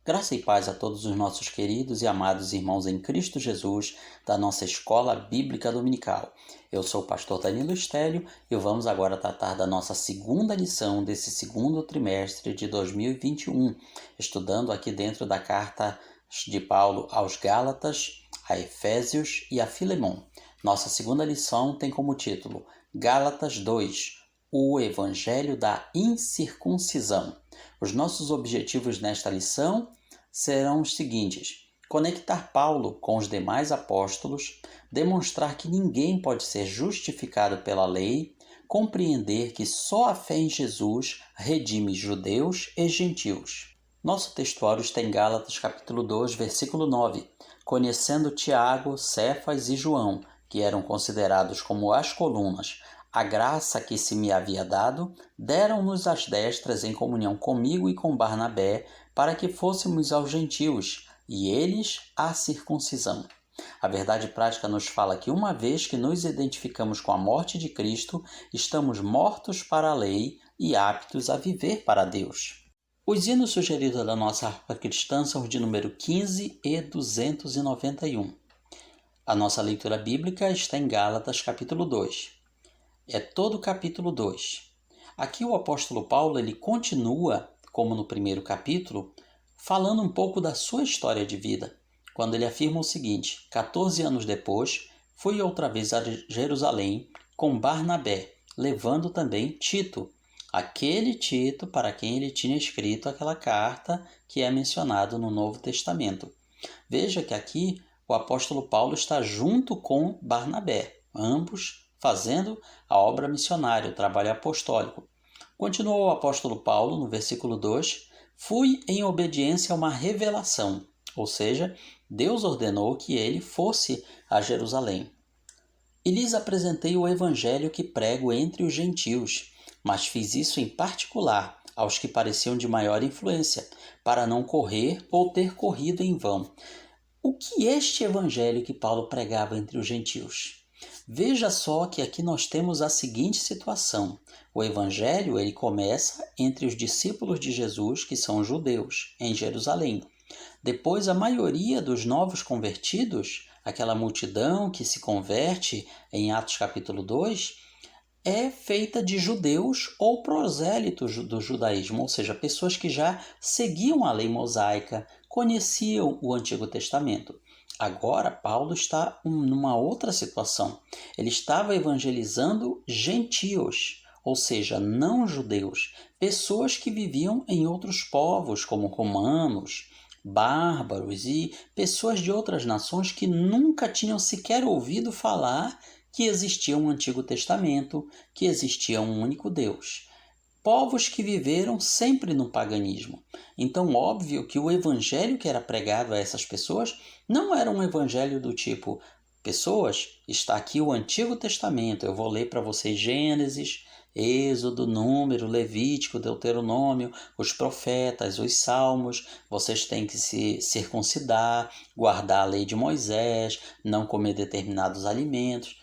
Graça e paz a todos os nossos queridos e amados irmãos em Cristo Jesus, da nossa Escola Bíblica Dominical. Eu sou o pastor Danilo Estélio e vamos agora tratar da nossa segunda lição desse segundo trimestre de 2021, estudando aqui dentro da carta de Paulo aos Gálatas, a Efésios e a Filemon. Nossa segunda lição tem como título Gálatas 2, o Evangelho da Incircuncisão. Os nossos objetivos nesta lição serão os seguintes: conectar Paulo com os demais apóstolos, demonstrar que ninguém pode ser justificado pela lei, compreender que só a fé em Jesus redime judeus e gentios. Nosso textuário está em Gálatas capítulo 2, versículo 9. Conhecendo Tiago, Cefas e João, que eram considerados como as colunas, a graça que se me havia dado, deram-nos as destras em comunhão comigo e com Barnabé, para que fôssemos aos gentios, e eles à circuncisão. A verdade prática nos fala que uma vez que nos identificamos com a morte de Cristo, estamos mortos para a lei e aptos a viver para Deus. Os hinos sugeridos da nossa harpa cristã são os de número 15 e 291. A nossa leitura bíblica está em Gálatas capítulo 2. É todo o capítulo 2. Aqui o apóstolo Paulo ele continua, como no primeiro capítulo, falando um pouco da sua história de vida, quando ele afirma o seguinte: 14 anos depois, fui outra vez a Jerusalém com Barnabé, levando também Tito, aquele Tito para quem ele tinha escrito aquela carta que é mencionado no Novo Testamento. Veja que aqui o apóstolo Paulo está junto com Barnabé, ambos fazendo a obra missionária, o trabalho apostólico. Continuou o apóstolo Paulo no versículo 2: fui em obediência a uma revelação, ou seja, Deus ordenou que ele fosse a Jerusalém. E lhes apresentei o evangelho que prego entre os gentios, mas fiz isso em particular aos que pareciam de maior influência, para não correr ou ter corrido em vão. O que é este evangelho que Paulo pregava entre os gentios? Veja só que aqui nós temos a seguinte situação. O evangelho ele começa entre os discípulos de Jesus, que são judeus, em Jerusalém. Depois a maioria dos novos convertidos, aquela multidão que se converte em Atos capítulo 2, é feita de judeus ou prosélitos do judaísmo, ou seja, pessoas que já seguiam a lei mosaica, conheciam o Antigo Testamento. Agora, Paulo está numa outra situação. Ele estava evangelizando gentios, ou seja, não judeus, pessoas que viviam em outros povos, como romanos, bárbaros e pessoas de outras nações que nunca tinham sequer ouvido falar que existia um Antigo Testamento, que existia um único Deus. Povos que viveram sempre no paganismo. Então, óbvio que o evangelho que era pregado a essas pessoas não era um evangelho do tipo: pessoas, está aqui o Antigo Testamento, eu vou ler para vocês Gênesis, Êxodo, Número, Levítico, Deuteronômio, os profetas, os salmos, vocês têm que se circuncidar, guardar a lei de Moisés, não comer determinados alimentos.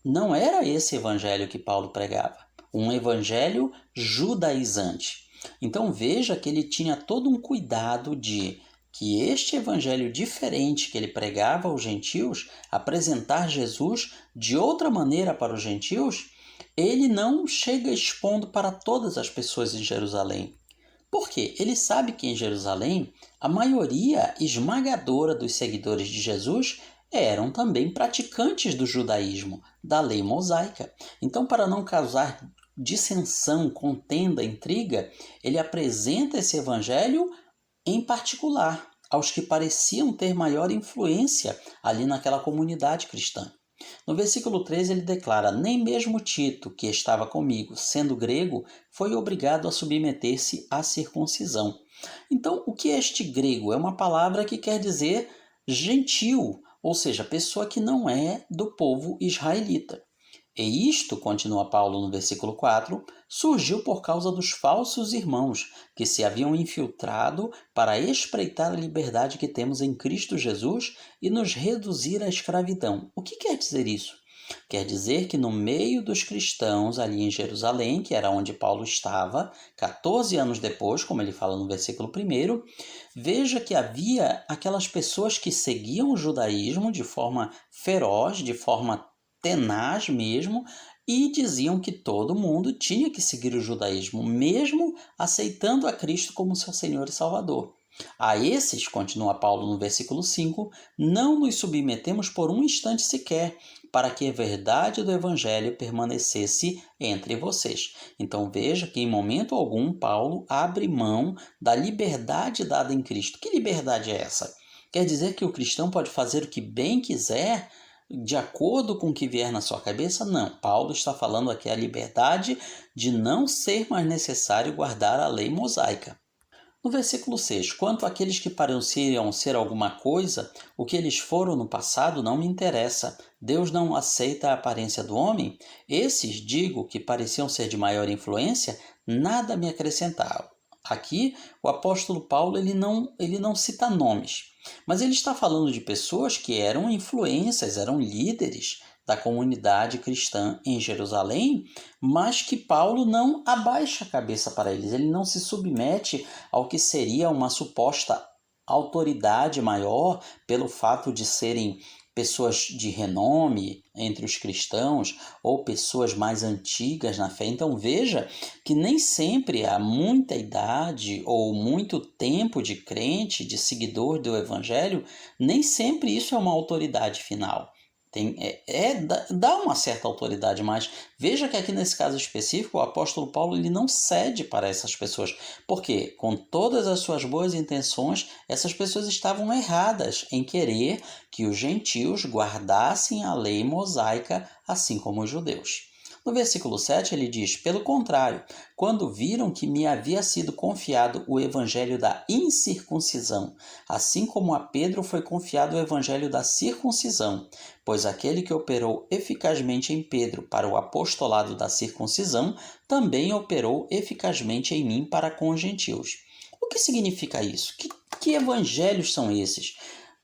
Não era esse evangelho que Paulo pregava. Um evangelho judaizante. Então veja que ele tinha todo um cuidado de que este evangelho diferente que ele pregava aos gentios, apresentar Jesus de outra maneira para os gentios, ele não chega expondo para todas as pessoas em Jerusalém. Por quê? Ele sabe que em Jerusalém a maioria esmagadora dos seguidores de Jesus eram também praticantes do judaísmo, da lei mosaica. Então, para não causar dissensão, contenda, intriga, ele apresenta esse evangelho em particular aos que pareciam ter maior influência ali naquela comunidade cristã. No versículo 13 ele declara: nem mesmo Tito, que estava comigo, sendo grego, foi obrigado a submeter-se à circuncisão. Então, o que é este grego? É uma palavra que quer dizer gentil, ou seja, pessoa que não é do povo israelita. E isto, continua Paulo no versículo 4, surgiu por causa dos falsos irmãos que se haviam infiltrado para espreitar a liberdade que temos em Cristo Jesus e nos reduzir à escravidão. O que quer dizer isso? Quer dizer que no meio dos cristãos ali em Jerusalém, que era onde Paulo estava, 14 anos depois, como ele fala no versículo 1, veja que havia aquelas pessoas que seguiam o judaísmo de forma feroz, de forma tenaz mesmo, e diziam que todo mundo tinha que seguir o judaísmo, mesmo aceitando a Cristo como seu Senhor e Salvador. A esses, continua Paulo no versículo 5, não nos submetemos por um instante sequer, para que a verdade do Evangelho permanecesse entre vocês. Então veja que em momento algum Paulo abre mão da liberdade dada em Cristo. Que liberdade é essa? Quer dizer que o cristão pode fazer o que bem quiser, de acordo com o que vier na sua cabeça? Não. Paulo está falando aqui a liberdade de não ser mais necessário guardar a lei mosaica. No versículo 6, quanto àqueles que pareciam ser alguma coisa, o que eles foram no passado não me interessa. Deus não aceita a aparência do homem? Esses, digo, que pareciam ser de maior influência, nada me acrescentavam. Aqui, o apóstolo Paulo ele não cita nomes, mas ele está falando de pessoas que eram influências, eram líderes da comunidade cristã em Jerusalém, mas que Paulo não abaixa a cabeça para eles, ele não se submete ao que seria uma suposta autoridade maior pelo fato de serem pessoas de renome entre os cristãos ou pessoas mais antigas na fé. Então veja que nem sempre há muita idade ou muito tempo de crente, de seguidor do evangelho, nem sempre isso é uma autoridade final. Dá uma certa autoridade, mas veja que aqui nesse caso específico o apóstolo Paulo ele não cede para essas pessoas, porque com todas as suas boas intenções, essas pessoas estavam erradas em querer que os gentios guardassem a lei mosaica assim como os judeus. No versículo 7 ele diz, pelo contrário, quando viram que me havia sido confiado o evangelho da incircuncisão, assim como a Pedro foi confiado o evangelho da circuncisão, pois aquele que operou eficazmente em Pedro para o apostolado da circuncisão, também operou eficazmente em mim para com os gentios. O que significa isso? Que evangelhos são esses?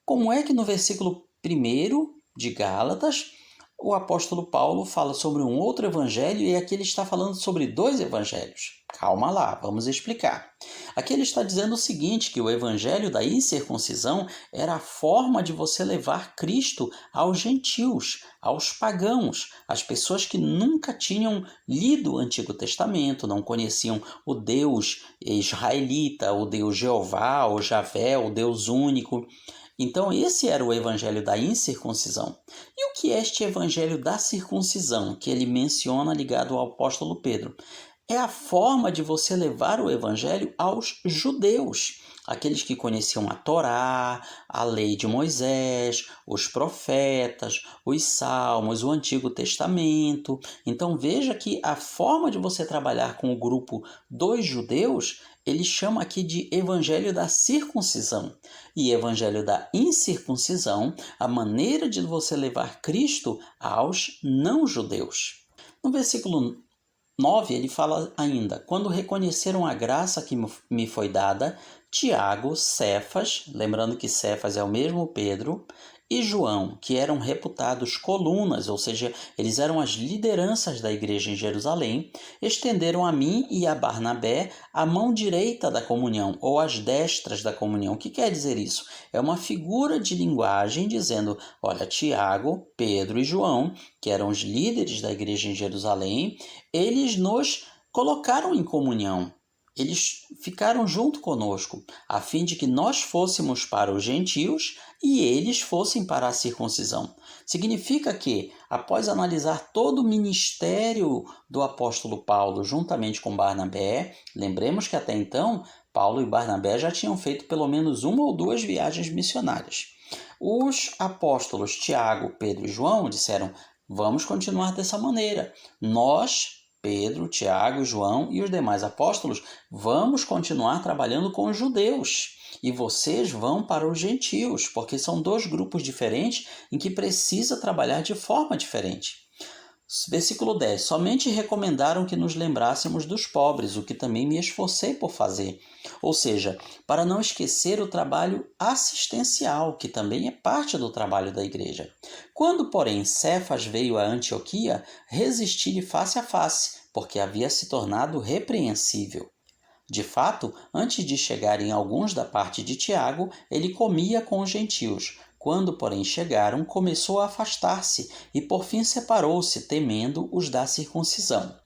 Como é que no versículo 1 de Gálatas, o apóstolo Paulo fala sobre um outro evangelho e aqui ele está falando sobre dois evangelhos? Calma lá, vamos explicar. Aqui ele está dizendo o seguinte, que o evangelho da incircuncisão era a forma de você levar Cristo aos gentios, aos pagãos, às pessoas que nunca tinham lido o Antigo Testamento, não conheciam o Deus israelita, o Deus Jeová, o Javé, o Deus único. Então esse era o evangelho da incircuncisão. E o que é este evangelho da circuncisão, que ele menciona ligado ao apóstolo Pedro? É a forma de você levar o evangelho aos judeus, aqueles que conheciam a Torá, a lei de Moisés, os profetas, os salmos, o Antigo Testamento. Então veja que a forma de você trabalhar com o grupo dos judeus, ele chama aqui de evangelho da circuncisão. E evangelho da incircuncisão, a maneira de você levar Cristo aos não-judeus. No versículo 9, ele fala ainda, quando reconheceram a graça que me foi dada, Tiago, Cefas, lembrando que Cefas é o mesmo Pedro, e João, que eram reputados colunas, ou seja, eles eram as lideranças da igreja em Jerusalém, estenderam a mim e a Barnabé a mão direita da comunhão, ou as destras da comunhão. O que quer dizer isso? É uma figura de linguagem dizendo, olha, Tiago, Pedro e João, que eram os líderes da igreja em Jerusalém, eles nos colocaram em comunhão. Eles ficaram junto conosco, a fim de que nós fôssemos para os gentios e eles fossem para a circuncisão. Significa que, após analisar todo o ministério do apóstolo Paulo juntamente com Barnabé, lembremos que até então Paulo e Barnabé já tinham feito pelo menos uma ou duas viagens missionárias. Os apóstolos Tiago, Pedro e João disseram, vamos continuar dessa maneira. Nós, Pedro, Tiago, João e os demais apóstolos, vamos continuar trabalhando com os judeus. E vocês vão para os gentios, porque são dois grupos diferentes em que precisa trabalhar de forma diferente. Versículo 10. Somente recomendaram que nos lembrássemos dos pobres, o que também me esforcei por fazer. Ou seja, para não esquecer o trabalho assistencial, que também é parte do trabalho da igreja. Quando, porém, Cefas veio a Antioquia, resisti-lhe face a face, porque havia se tornado repreensível. De fato, antes de chegarem alguns da parte de Tiago, ele comia com os gentios. Quando, porém, chegaram, começou a afastar-se e, por fim, separou-se, temendo os da circuncisão.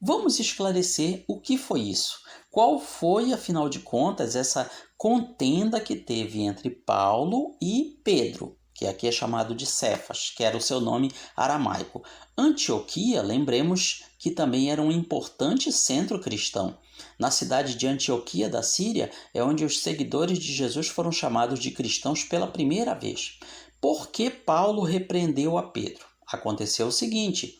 Vamos esclarecer o que foi isso. Qual foi, afinal de contas, essa contenda que teve entre Paulo e Pedro, que aqui é chamado de Cefas, que era o seu nome aramaico. Antioquia, lembremos que também era um importante centro cristão. Na cidade de Antioquia da Síria é onde os seguidores de Jesus foram chamados de cristãos pela primeira vez. Por que Paulo repreendeu a Pedro? Aconteceu o seguinte: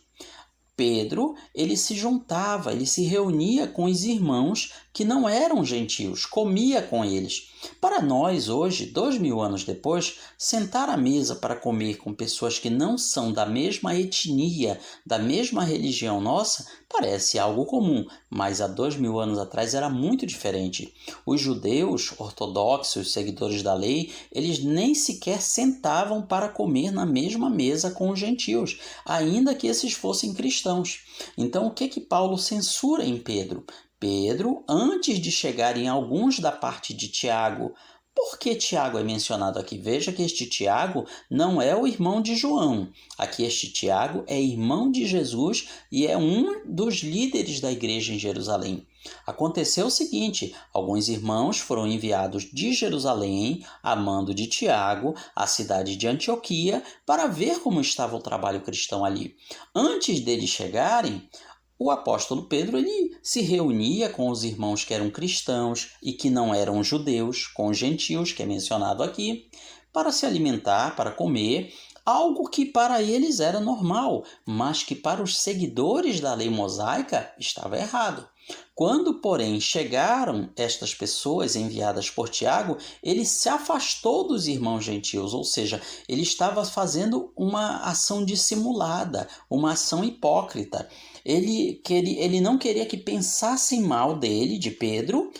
Pedro, ele se juntava, ele se reunia com os irmãos que não eram gentios, comia com eles. Para nós, hoje, 2000 anos depois, sentar à mesa para comer com pessoas que não são da mesma etnia, da mesma religião nossa, parece algo comum, mas há 2000 anos atrás era muito diferente. Os judeus ortodoxos, seguidores da lei, eles nem sequer sentavam para comer na mesma mesa com os gentios, ainda que esses fossem cristãos. Então, o que Paulo censura em Pedro? Pedro, antes de chegarem alguns da parte de Tiago. Por que Tiago é mencionado aqui? Veja que este Tiago não é o irmão de João. Aqui este Tiago é irmão de Jesus e é um dos líderes da igreja em Jerusalém. Aconteceu o seguinte: alguns irmãos foram enviados de Jerusalém, a mando de Tiago, à cidade de Antioquia, para ver como estava o trabalho cristão ali. Antes deles chegarem, o apóstolo Pedro ele se reunia com os irmãos que eram cristãos e que não eram judeus, com os gentios, que é mencionado aqui, para se alimentar, para comer, algo que para eles era normal, mas que para os seguidores da lei mosaica estava errado. Quando, porém, chegaram estas pessoas enviadas por Tiago, ele se afastou dos irmãos gentios, ou seja, ele estava fazendo uma ação dissimulada, uma ação hipócrita. Ele não queria que pensassem mal dele, de Pedro,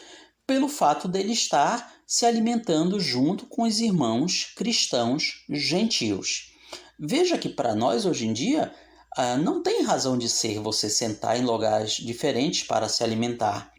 pelo fato dele estar se alimentando junto com os irmãos cristãos gentios. Veja que para nós, hoje em dia, não tem razão de ser você sentar em lugares diferentes para se alimentar.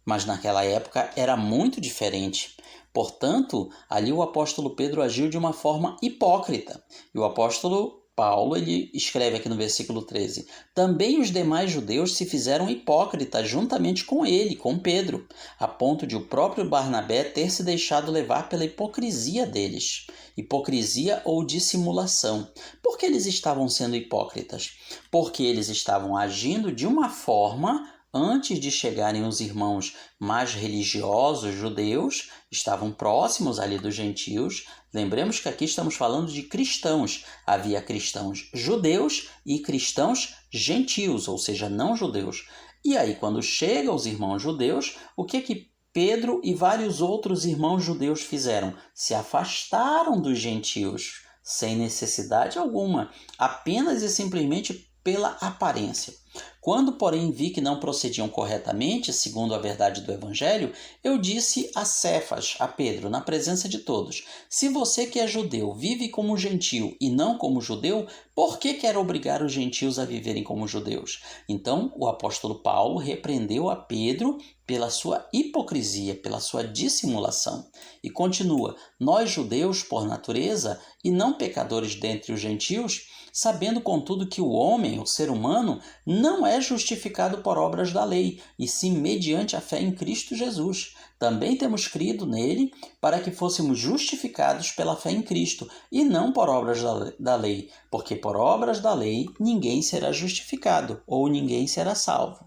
Mas naquela época era muito diferente. Portanto, ali o apóstolo Pedro agiu de uma forma hipócrita. E o apóstolo Paulo ele escreve aqui no versículo 13: também os demais judeus se fizeram hipócritas juntamente com ele, com Pedro, a ponto de o próprio Barnabé ter se deixado levar pela hipocrisia deles. Hipocrisia ou dissimulação. Por que eles estavam sendo hipócritas? Porque eles estavam agindo de uma forma. Antes de chegarem os irmãos mais religiosos judeus, estavam próximos ali dos gentios. Lembremos que aqui estamos falando de cristãos. Havia cristãos judeus e cristãos gentios, ou seja, não judeus. E aí, quando chegam os irmãos judeus, o que Pedro e vários outros irmãos judeus fizeram? Se afastaram dos gentios, sem necessidade alguma, apenas e simplesmente pela aparência. Quando, porém, vi que não procediam corretamente, segundo a verdade do Evangelho, eu disse a Cefas, a Pedro, na presença de todos: se você que é judeu vive como gentio e não como judeu, por que quer obrigar os gentios a viverem como judeus? Então, o apóstolo Paulo repreendeu a Pedro pela sua hipocrisia, pela sua dissimulação. E continua: nós judeus, por natureza, e não pecadores dentre os gentios, sabendo, contudo, que o homem, o ser humano, não é justificado por obras da lei, e sim mediante a fé em Cristo Jesus. Também temos crido nele para que fôssemos justificados pela fé em Cristo, e não por obras da lei, porque por obras da lei ninguém será justificado, ou ninguém será salvo.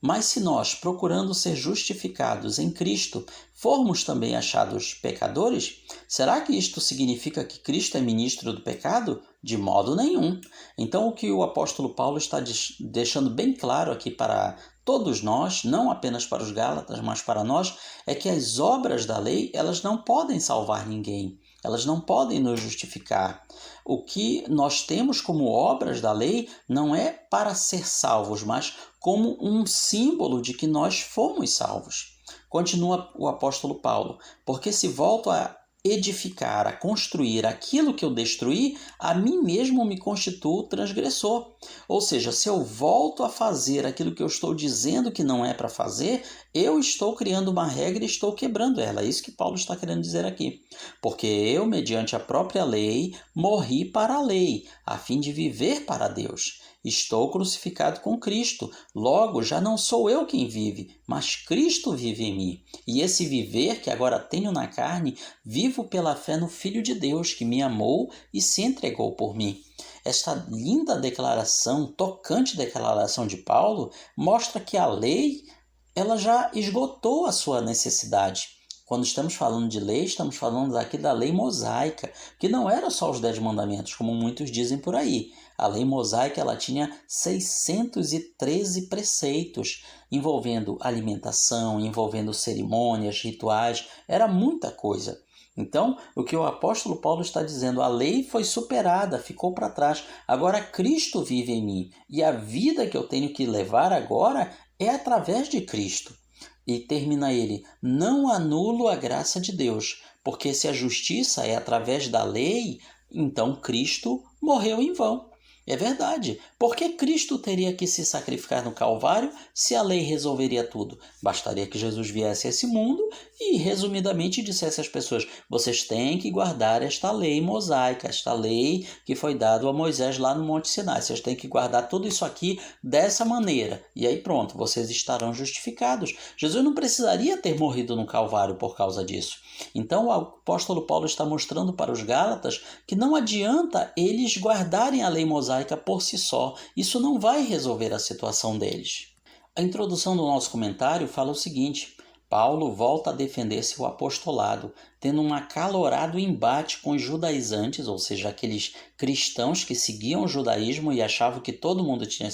Mas se nós, procurando ser justificados em Cristo, formos também achados pecadores, será que isto significa que Cristo é ministro do pecado? De modo nenhum. Então, o que o apóstolo Paulo está deixando bem claro aqui para todos nós, não apenas para os Gálatas, mas para nós, é que as obras da lei, elas não podem salvar ninguém. Elas não podem nos justificar. O que nós temos como obras da lei não é para ser salvos, mas como um símbolo de que nós fomos salvos. Continua o apóstolo Paulo, porque se volto a edificar, a construir aquilo que eu destruí, a mim mesmo me constituo transgressor. Ou seja, se eu volto a fazer aquilo que eu estou dizendo que não é para fazer, eu estou criando uma regra e estou quebrando ela. É isso que Paulo está querendo dizer aqui. Porque eu, mediante a própria lei, morri para a lei, a fim de viver para Deus. Estou crucificado com Cristo. Logo, já não sou eu quem vive, mas Cristo vive em mim. E esse viver que agora tenho na carne, vivo pela fé no Filho de Deus, que me amou e se entregou por mim. Esta linda declaração, tocante declaração de Paulo, mostra que a lei ela já esgotou a sua necessidade. Quando estamos falando de lei, estamos falando aqui da lei mosaica, que não era só os 10 mandamentos, como muitos dizem por aí. A lei mosaica ela tinha 613 preceitos, envolvendo alimentação, envolvendo cerimônias, rituais, era muita coisa. Então, o que o apóstolo Paulo está dizendo, a lei foi superada, ficou para trás. Agora Cristo vive em mim e a vida que eu tenho que levar agora é através de Cristo. E termina ele, não anulo a graça de Deus, porque se a justiça é através da lei, então Cristo morreu em vão. É verdade. Por que Cristo teria que se sacrificar no Calvário se a lei resolveria tudo? Bastaria que Jesus viesse a esse mundo e, resumidamente, dissesse às pessoas, vocês têm que guardar esta lei mosaica, esta lei que foi dada a Moisés lá no Monte Sinai. Vocês têm que guardar tudo isso aqui dessa maneira. E aí pronto, vocês estarão justificados. Jesus não precisaria ter morrido no Calvário por causa disso. Então o apóstolo Paulo está mostrando para os Gálatas que não adianta eles guardarem a lei mosaica por si só. Isso não vai resolver a situação deles. A introdução do nosso comentário fala o seguinte: Paulo volta a defender seu apostolado, tendo um acalorado embate com os judaizantes, ou seja, aqueles cristãos que seguiam o judaísmo e achavam que todo mundo tinha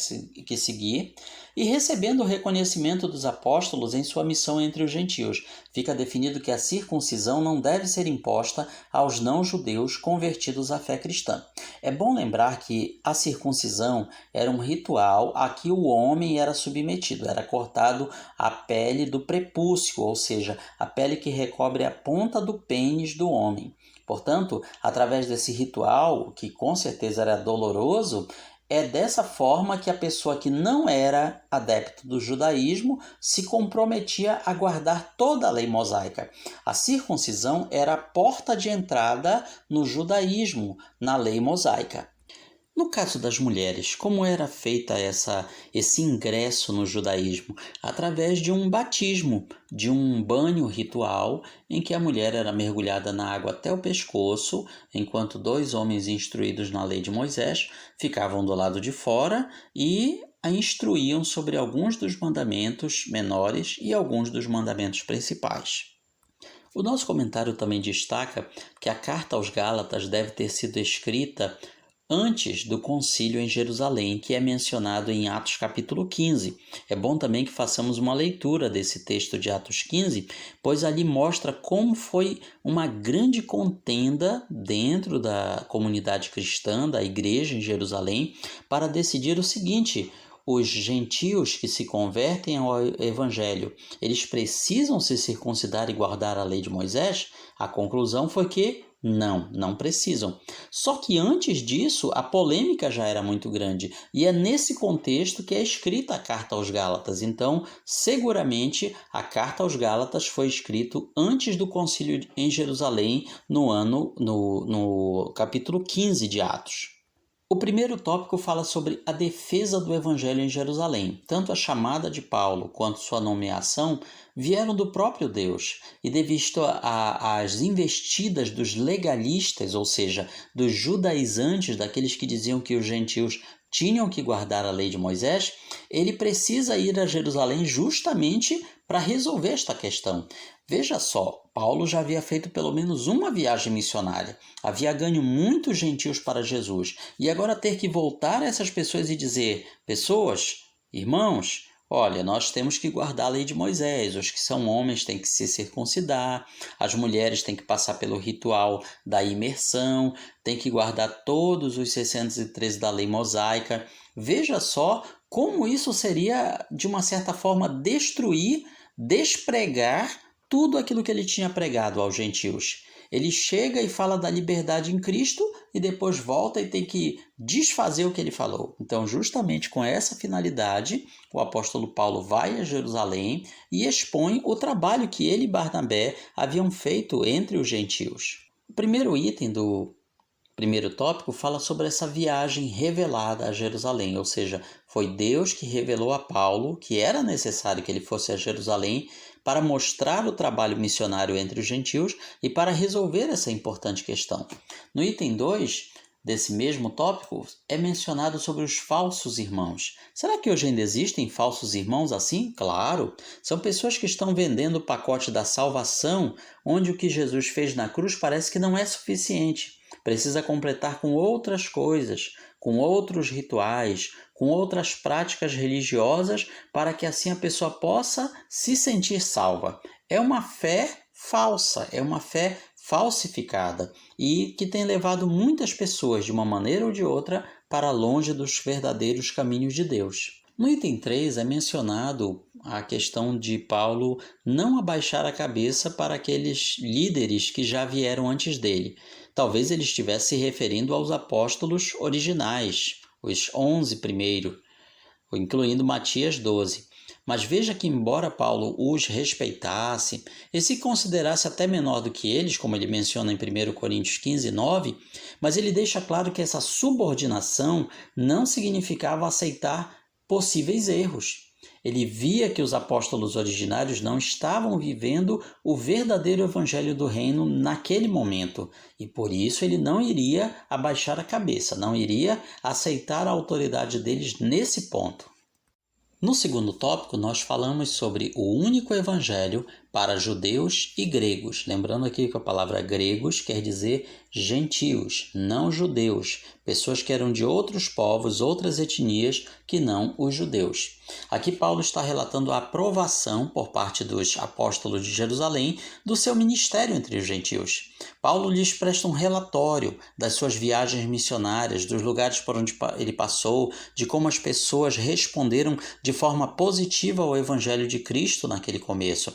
que seguir, e recebendo o reconhecimento dos apóstolos em sua missão entre os gentios. Fica definido que a circuncisão não deve ser imposta aos não-judeus convertidos à fé cristã. É bom lembrar que a circuncisão era um ritual a que o homem era submetido, era cortado a pele do prepúcio, ou seja, a pele que recobre a ponta do pênis do homem. Portanto, através desse ritual, que com certeza era doloroso, é dessa forma que a pessoa que não era adepto do judaísmo se comprometia a guardar toda a lei mosaica. A circuncisão era a porta de entrada no judaísmo, na lei mosaica. No caso das mulheres, como era feita esse ingresso no judaísmo? Através de um batismo, de um banho ritual em que a mulher era mergulhada na água até o pescoço, enquanto 2 homens instruídos na lei de Moisés ficavam do lado de fora e a instruíam sobre alguns dos mandamentos menores e alguns dos mandamentos principais. O nosso comentário também destaca que a carta aos Gálatas deve ter sido escrita antes do concílio em Jerusalém, que é mencionado em Atos capítulo 15. É bom também que façamos uma leitura desse texto de Atos 15, pois ali mostra como foi uma grande contenda dentro da comunidade cristã, da igreja em Jerusalém, para decidir o seguinte: os gentios que se convertem ao evangelho, eles precisam se circuncidar e guardar a lei de Moisés? A conclusão foi que não precisam. Só que antes disso, a polêmica já era muito grande. E é nesse contexto que é escrita a carta aos Gálatas. Então, seguramente, a carta aos Gálatas foi escrita antes do concílio em Jerusalém, no capítulo 15 de Atos. O primeiro tópico fala sobre a defesa do evangelho em Jerusalém. Tanto a chamada de Paulo quanto sua nomeação vieram do próprio Deus, e devido às investidas dos legalistas, ou seja, dos judaizantes, daqueles que diziam que os gentios tinham que guardar a lei de Moisés, ele precisa ir a Jerusalém justamente para resolver esta questão. Veja só, Paulo já havia feito pelo menos uma viagem missionária, havia ganho muitos gentios para Jesus, e agora ter que voltar a essas pessoas e dizer: pessoas, irmãos, olha, nós temos que guardar a lei de Moisés, os que são homens têm que se circuncidar, as mulheres têm que passar pelo ritual da imersão, têm que guardar todos os 613 da lei mosaica. Veja só como isso seria, de uma certa forma, despregar tudo aquilo que ele tinha pregado aos gentios. Ele chega e fala da liberdade em Cristo e depois volta e tem que desfazer o que ele falou. Então, justamente com essa finalidade, o apóstolo Paulo vai a Jerusalém e expõe o trabalho que ele e Barnabé haviam feito entre os gentios. O primeiro item do primeiro tópico fala sobre essa viagem revelada a Jerusalém, ou seja, foi Deus que revelou a Paulo que era necessário que ele fosse a Jerusalém para mostrar o trabalho missionário entre os gentios e para resolver essa importante questão. No item 2 desse mesmo tópico é mencionado sobre os falsos irmãos. Será que hoje ainda existem falsos irmãos assim? Claro! São pessoas que estão vendendo o pacote da salvação, onde o que Jesus fez na cruz parece que não é suficiente. Precisa completar com outras coisas, com outros rituais, com outras práticas religiosas, para que assim a pessoa possa se sentir salva. É uma fé falsa, é uma fé falsificada e que tem levado muitas pessoas, de uma maneira ou de outra, para longe dos verdadeiros caminhos de Deus. No item 3 é mencionado a questão de Paulo não abaixar a cabeça para aqueles líderes que já vieram antes dele. Talvez ele estivesse se referindo aos apóstolos originais, os 11 primeiro, incluindo Matias 12. Mas veja que, embora Paulo os respeitasse e se considerasse até menor do que eles, como ele menciona em 1 Coríntios 15, 9, mas ele deixa claro que essa subordinação não significava aceitar possíveis erros. Ele via que os apóstolos originários não estavam vivendo o verdadeiro evangelho do reino naquele momento, e por isso ele não iria abaixar a cabeça, não iria aceitar a autoridade deles nesse ponto. No segundo tópico, nós falamos sobre o único evangelho para judeus e gregos. Lembrando aqui que a palavra gregos quer dizer gentios, não judeus, pessoas que eram de outros povos, outras etnias que não os judeus. Aqui Paulo está relatando a aprovação por parte dos apóstolos de Jerusalém do seu ministério entre os gentios. Paulo lhes presta um relatório das suas viagens missionárias, dos lugares por onde ele passou, de como as pessoas responderam de forma positiva ao evangelho de Cristo naquele começo.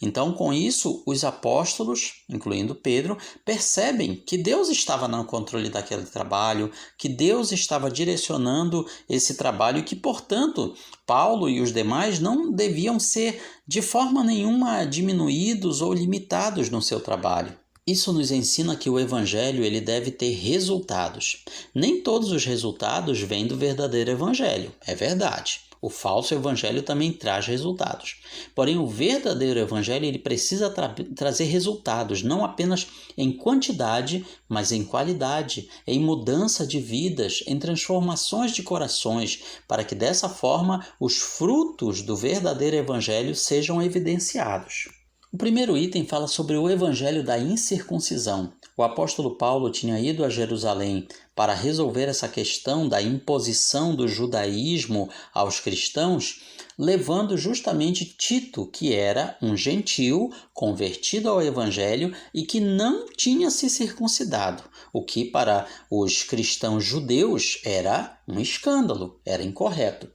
Então, com isso, os apóstolos, incluindo Pedro, percebem que Deus estava no controle daquele trabalho, que Deus estava direcionando esse trabalho e que, portanto, Paulo e os demais não deviam ser de forma nenhuma diminuídos ou limitados no seu trabalho. Isso nos ensina que o evangelho ele deve ter resultados. Nem todos os resultados vêm do verdadeiro evangelho, é verdade. O falso evangelho também traz resultados. Porém, o verdadeiro evangelho ele precisa trazer resultados, não apenas em quantidade, mas em qualidade, em mudança de vidas, em transformações de corações, para que dessa forma os frutos do verdadeiro evangelho sejam evidenciados. O primeiro item fala sobre o evangelho da incircuncisão. O apóstolo Paulo tinha ido a Jerusalém para resolver essa questão da imposição do judaísmo aos cristãos, levando justamente Tito, que era um gentil convertido ao evangelho e que não tinha se circuncidado, o que para os cristãos judeus era um escândalo, era incorreto.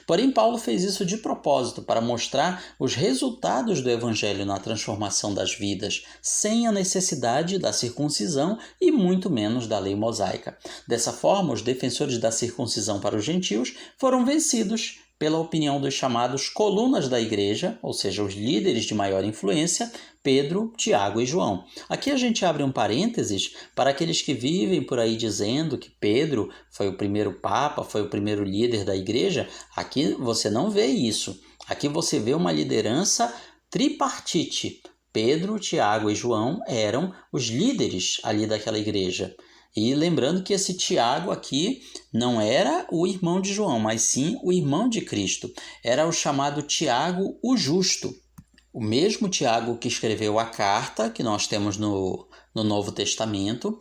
Porém, Paulo fez isso de propósito para mostrar os resultados do evangelho na transformação das vidas, sem a necessidade da circuncisão e muito menos da lei mosaica. Dessa forma, os defensores da circuncisão para os gentios foram vencidos pela opinião dos chamados colunas da igreja, ou seja, os líderes de maior influência, Pedro, Tiago e João. Aqui a gente abre um parênteses para aqueles que vivem por aí dizendo que Pedro foi o primeiro papa, foi o primeiro líder da igreja. Aqui você não vê isso. Aqui você vê uma liderança tripartite. Pedro, Tiago e João eram os líderes ali daquela igreja. E lembrando que esse Tiago aqui não era o irmão de João, mas sim o irmão de Cristo. Era o chamado Tiago o Justo. O mesmo Tiago que escreveu a carta que nós temos no Novo Testamento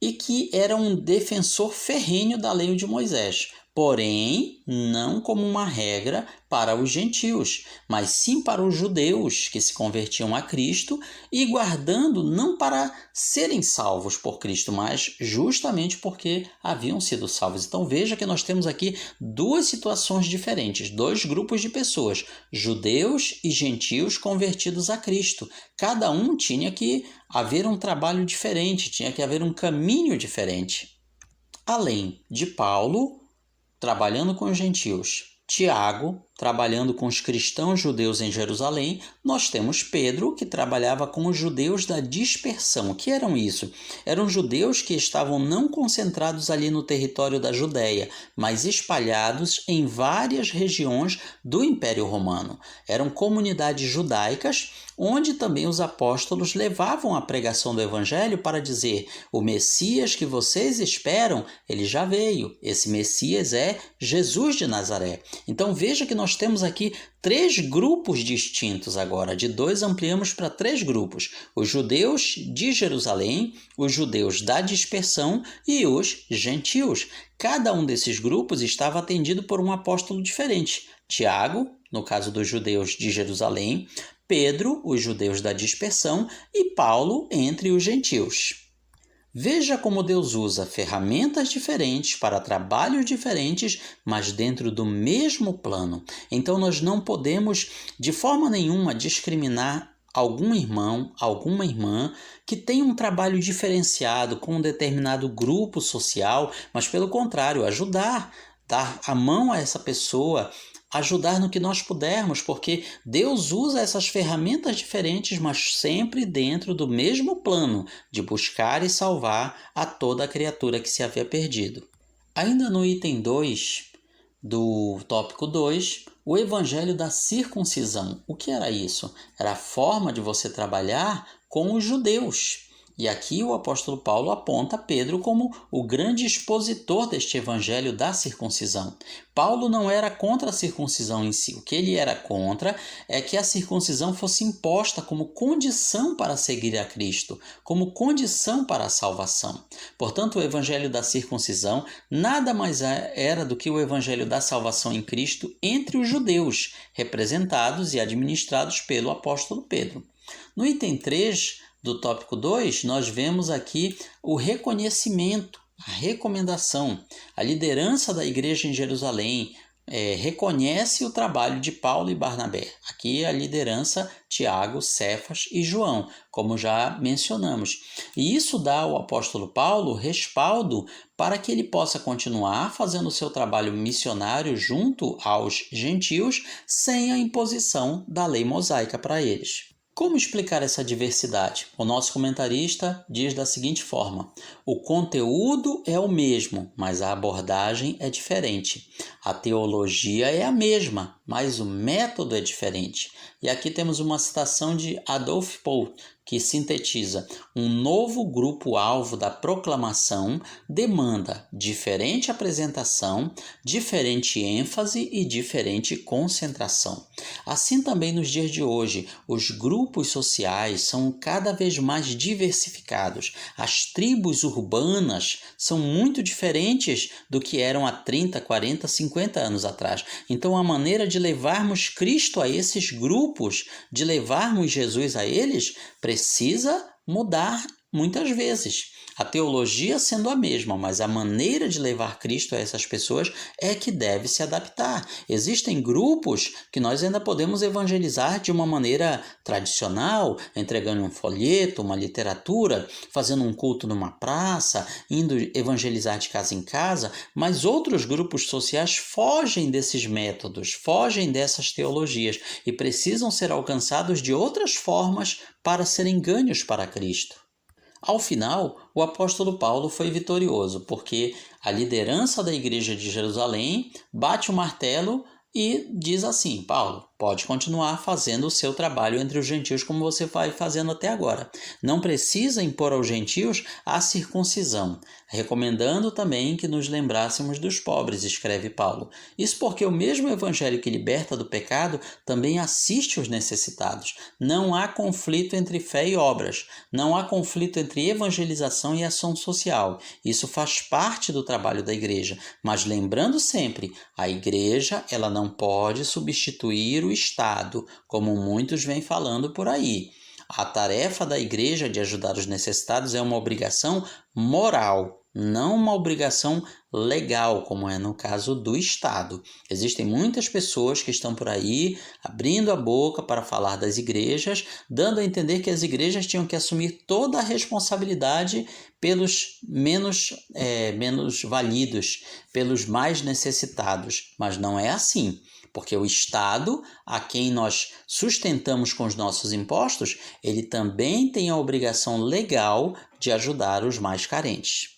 e que era um defensor ferrenho da lei de Moisés. porém não como uma regra para os gentios, mas sim para os judeus que se convertiam a Cristo e guardando não para serem salvos por Cristo, mas justamente porque haviam sido salvos. Então veja que nós temos aqui duas situações diferentes, dois grupos de pessoas, judeus e gentios convertidos a Cristo. Cada um tinha que haver um trabalho diferente, tinha que haver um caminho diferente. Além de Paulo, trabalhando com os gentios, Tiago, trabalhando com os cristãos judeus em Jerusalém, nós temos Pedro, que trabalhava com os judeus da dispersão. O que eram isso? Eram judeus que estavam não concentrados ali no território da Judéia, mas espalhados em várias regiões do Império Romano. Eram comunidades judaicas, onde também os apóstolos levavam a pregação do Evangelho para dizer: o Messias que vocês esperam, ele já veio. Esse Messias é Jesus de Nazaré. Então veja que nós temos aqui três grupos distintos agora. De dois ampliamos para três grupos: os judeus de Jerusalém, os judeus da dispersão e os gentios. Cada um desses grupos estava atendido por um apóstolo diferente. Tiago, no caso dos judeus de Jerusalém, Pedro, os judeus da dispersão, e Paulo entre os gentios. Veja como Deus usa ferramentas diferentes para trabalhos diferentes, mas dentro do mesmo plano. Então nós não podemos, de forma nenhuma, discriminar algum irmão, alguma irmã que tem um trabalho diferenciado com um determinado grupo social, mas pelo contrário, ajudar, dar a mão a essa pessoa, ajudar no que nós pudermos, porque Deus usa essas ferramentas diferentes, mas sempre dentro do mesmo plano de buscar e salvar a toda a criatura que se havia perdido. Ainda no item 2 do tópico 2, o evangelho da circuncisão. O que era isso? Era a forma de você trabalhar com os judeus. E aqui o apóstolo Paulo aponta Pedro como o grande expositor deste evangelho da circuncisão. Paulo não era contra a circuncisão em si. O que ele era contra é que a circuncisão fosse imposta como condição para seguir a Cristo, como condição para a salvação. Portanto, o evangelho da circuncisão nada mais era do que o evangelho da salvação em Cristo entre os judeus, representados e administrados pelo apóstolo Pedro. No item 3 do tópico 2, nós vemos aqui o reconhecimento, a recomendação. A liderança da igreja em Jerusalém reconhece o trabalho de Paulo e Barnabé. Aqui a liderança Tiago, Cefas e João, como já mencionamos. E isso dá ao apóstolo Paulo respaldo para que ele possa continuar fazendo o seu trabalho missionário junto aos gentios sem a imposição da lei mosaica para eles. Como explicar essa diversidade? O nosso comentarista diz da seguinte forma: o conteúdo é o mesmo, mas a abordagem é diferente. A teologia é a mesma, mas o método é diferente. E aqui temos uma citação de Adolf Paul, que sintetiza: um novo grupo-alvo da proclamação demanda diferente apresentação, diferente ênfase e diferente concentração. Assim também nos dias de hoje, os grupos sociais são cada vez mais diversificados. As tribos urbanas são muito diferentes do que eram há 30, 40, 50 anos atrás. Então a maneira de levarmos Cristo a esses grupos, de levarmos Jesus a eles, precisa mudar muitas vezes. A teologia sendo a mesma, mas a maneira de levar Cristo a essas pessoas é que deve se adaptar. Existem grupos que nós ainda podemos evangelizar de uma maneira tradicional, entregando um folheto, uma literatura, fazendo um culto numa praça, indo evangelizar de casa em casa, mas outros grupos sociais fogem desses métodos, fogem dessas teologias e precisam ser alcançados de outras formas para serem ganhos para Cristo. Ao final, o apóstolo Paulo foi vitorioso, porque a liderança da igreja de Jerusalém bate o martelo e diz assim: Paulo, Pode continuar fazendo o seu trabalho entre os gentios como você vai fazendo até agora. Não precisa impor aos gentios a circuncisão, recomendando também que nos lembrássemos dos pobres, escreve Paulo. Isso porque o mesmo evangelho que liberta do pecado também assiste os necessitados. Não há conflito entre fé e obras. Não há conflito entre evangelização e ação social. Isso faz parte do trabalho da igreja. Mas lembrando sempre, a igreja ela não pode substituir o Estado, como muitos vêm falando por aí. A tarefa da igreja de ajudar os necessitados é uma obrigação moral, não uma obrigação legal, como é no caso do Estado. Existem muitas pessoas que estão por aí abrindo a boca para falar das igrejas, dando a entender que as igrejas tinham que assumir toda a responsabilidade pelos menos validos, pelos mais necessitados. Mas não é assim. Porque o Estado, a quem nós sustentamos com os nossos impostos, ele também tem a obrigação legal de ajudar os mais carentes.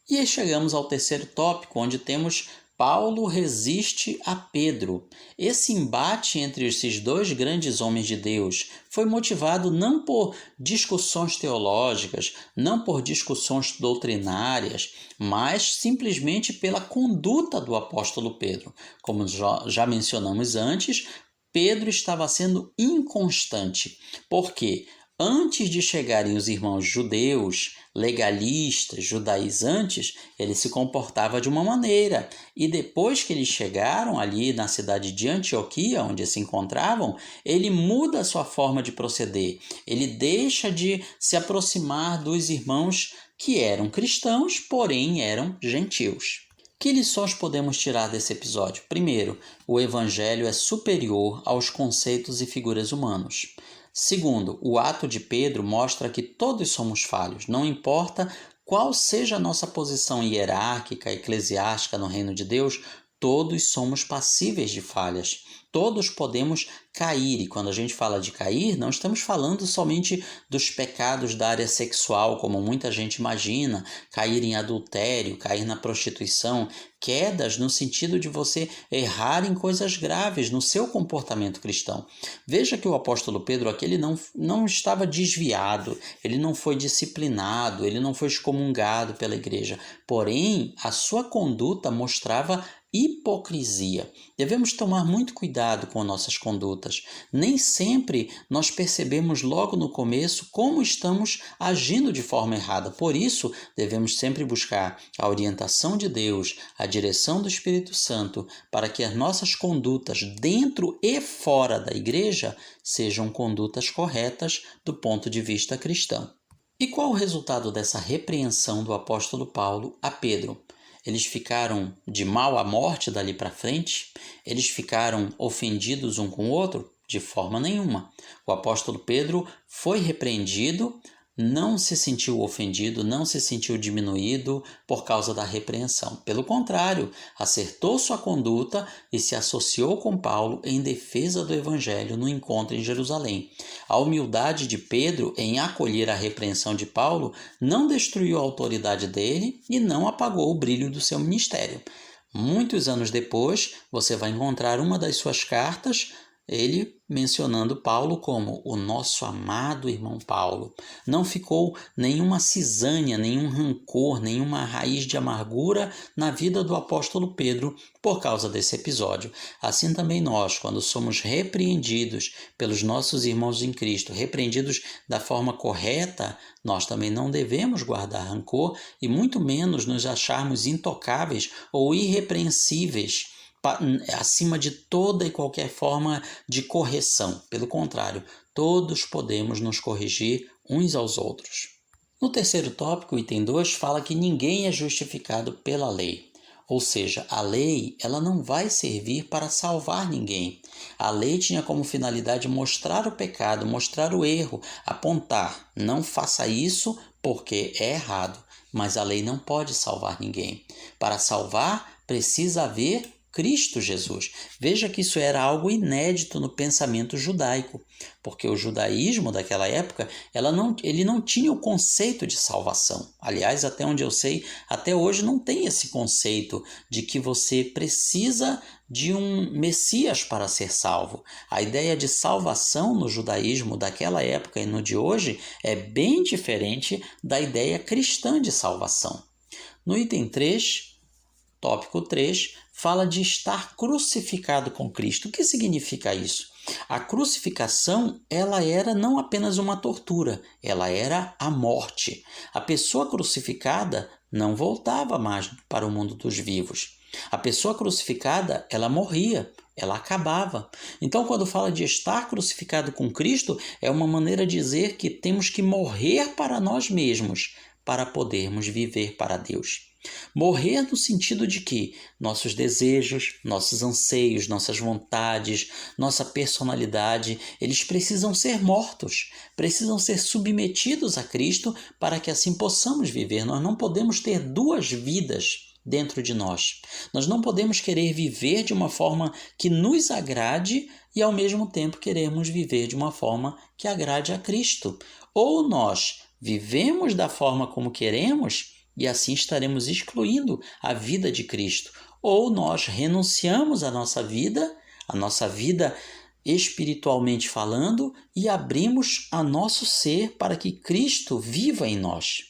E aí chegamos ao terceiro tópico, onde temos Paulo resiste a Pedro. Esse embate entre esses dois grandes homens de Deus foi motivado não por discussões teológicas, não por discussões doutrinárias, mas simplesmente pela conduta do apóstolo Pedro. Como já mencionamos antes, Pedro estava sendo inconstante. Por quê? Antes de chegarem os irmãos judeus, legalistas, judaizantes, ele se comportava de uma maneira. E depois que eles chegaram ali na cidade de Antioquia, onde se encontravam, ele muda a sua forma de proceder. Ele deixa de se aproximar dos irmãos que eram cristãos, porém eram gentios. Que lições podemos tirar desse episódio? Primeiro, o evangelho é superior aos conceitos e figuras humanos. Segundo, o ato de Pedro mostra que todos somos falhos, não importa qual seja a nossa posição hierárquica, eclesiástica no reino de Deus, todos somos passíveis de falhas. Todos podemos cair, e quando a gente fala de cair, não estamos falando somente dos pecados da área sexual, como muita gente imagina, cair em adultério, cair na prostituição, quedas no sentido de você errar em coisas graves no seu comportamento cristão. Veja que o apóstolo Pedro aqui ele não estava desviado, ele não foi disciplinado, ele não foi excomungado pela igreja, porém a sua conduta mostrava hipocrisia. Devemos tomar muito cuidado com nossas condutas. Nem sempre nós percebemos logo no começo como estamos agindo de forma errada. Por isso, devemos sempre buscar a orientação de Deus, a direção do Espírito Santo, para que as nossas condutas dentro e fora da igreja sejam condutas corretas do ponto de vista cristão. E qual o resultado dessa repreensão do apóstolo Paulo a Pedro? Eles ficaram de mal à morte dali para frente? Eles ficaram ofendidos um com o outro? De forma nenhuma. O apóstolo Pedro foi repreendido, não se sentiu ofendido, não se sentiu diminuído por causa da repreensão. Pelo contrário, acertou sua conduta e se associou com Paulo em defesa do evangelho no encontro em Jerusalém. A humildade de Pedro em acolher a repreensão de Paulo não destruiu a autoridade dele e não apagou o brilho do seu ministério. Muitos anos depois, você vai encontrar uma das suas cartas, ele mencionando Paulo como o nosso amado irmão Paulo. Não ficou nenhuma cisânia, nenhum rancor, nenhuma raiz de amargura na vida do apóstolo Pedro por causa desse episódio. Assim também nós, quando somos repreendidos pelos nossos irmãos em Cristo, repreendidos da forma correta, nós também não devemos guardar rancor e muito menos nos acharmos intocáveis ou irrepreensíveis acima de toda e qualquer forma de correção. Pelo contrário, todos podemos nos corrigir uns aos outros. No terceiro tópico, item 2, fala que ninguém é justificado pela lei. Ou seja, a lei ela não vai servir para salvar ninguém. A lei tinha como finalidade mostrar o pecado, mostrar o erro, apontar. Não faça isso porque é errado. Mas a lei não pode salvar ninguém. Para salvar, precisa haver Cristo Jesus. Veja que isso era algo inédito no pensamento judaico, porque o judaísmo daquela época, ele não tinha o conceito de salvação. Aliás, até onde eu sei, até hoje não tem esse conceito de que você precisa de um Messias para ser salvo. A ideia de salvação no judaísmo daquela época e no de hoje é bem diferente da ideia cristã de salvação. No item 3, tópico 3, fala de estar crucificado com Cristo. O que significa isso? A crucificação, ela era não apenas uma tortura, ela era a morte. A pessoa crucificada não voltava mais para o mundo dos vivos. A pessoa crucificada, ela morria, ela acabava. Então, quando fala de estar crucificado com Cristo, é uma maneira de dizer que temos que morrer para nós mesmos para podermos viver para Deus. Morrer no sentido de que nossos desejos, nossos anseios, nossas vontades, nossa personalidade, eles precisam ser mortos, precisam ser submetidos a Cristo para que assim possamos viver. Nós não podemos ter duas vidas dentro de nós. Nós não podemos querer viver de uma forma que nos agrade e ao mesmo tempo queremos viver de uma forma que agrade a Cristo. Ou nós vivemos da forma como queremos e assim estaremos excluindo a vida de Cristo. Ou nós renunciamos à nossa vida espiritualmente falando, e abrimos a nosso ser para que Cristo viva em nós.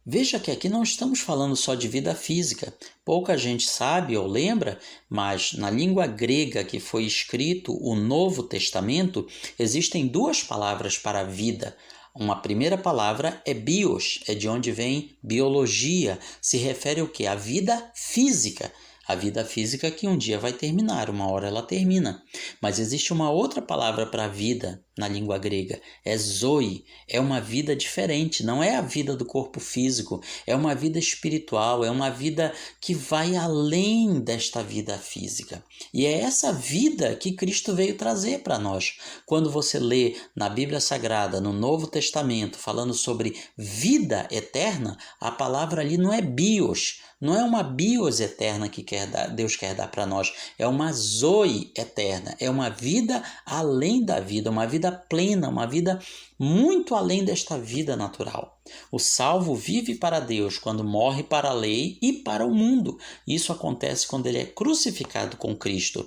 Veja que aqui não estamos falando só de vida física. Pouca gente sabe ou lembra, mas na língua grega que foi escrito o Novo Testamento, existem duas palavras para vida. Uma primeira palavra é bios, é de onde vem biologia, se refere ao quê? À vida física. A vida física que um dia vai terminar, uma hora ela termina. Mas existe uma outra palavra para vida na língua grega, é zoe, é uma vida diferente, não é a vida do corpo físico, é uma vida espiritual, é uma vida que vai além desta vida física. E é essa vida que Cristo veio trazer para nós. Quando você lê na Bíblia Sagrada, no Novo Testamento, falando sobre vida eterna, a palavra ali não é bios, não é uma bios eterna que Deus quer dar para nós, é uma zoe eterna, é uma vida além da vida, uma vida plena, uma vida muito além desta vida natural. O salvo vive para Deus quando morre para a lei e para o mundo. Isso acontece quando ele é crucificado com Cristo.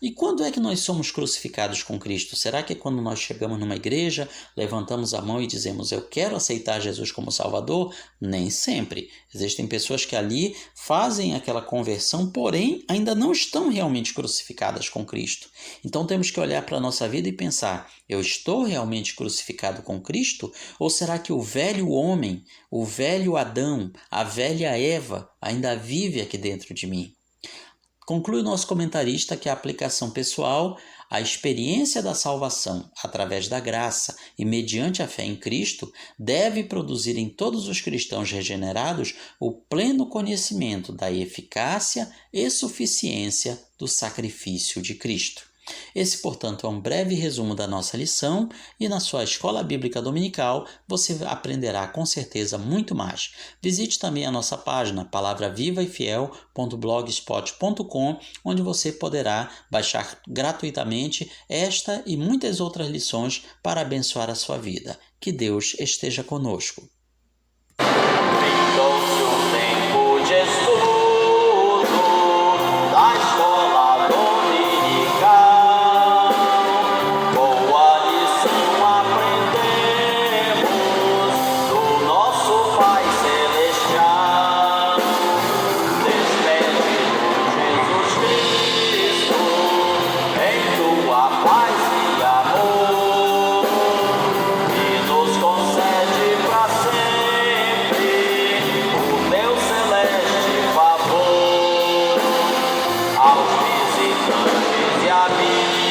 E quando é que nós somos crucificados com Cristo? Será que é quando nós chegamos numa igreja, levantamos a mão e dizemos, eu quero aceitar Jesus como Salvador? Nem sempre. Existem pessoas que ali fazem aquela conversão, porém ainda não estão realmente crucificadas com Cristo. Então temos que olhar para a nossa vida e pensar, eu estou realmente crucificado com Cristo? Ou será que o velho homem, o velho Adão, a velha Eva ainda vive aqui dentro de mim? Conclui o nosso comentarista que a aplicação pessoal, a experiência da salvação através da graça e mediante a fé em Cristo deve produzir em todos os cristãos regenerados o pleno conhecimento da eficácia e suficiência do sacrifício de Cristo. Esse, portanto, é um breve resumo da nossa lição e na sua escola bíblica dominical você aprenderá com certeza muito mais. Visite também a nossa página palavravivaefiel.blogspot.com, onde você poderá baixar gratuitamente esta e muitas outras lições para abençoar a sua vida. Que Deus esteja conosco. Aos visitantes e amigos.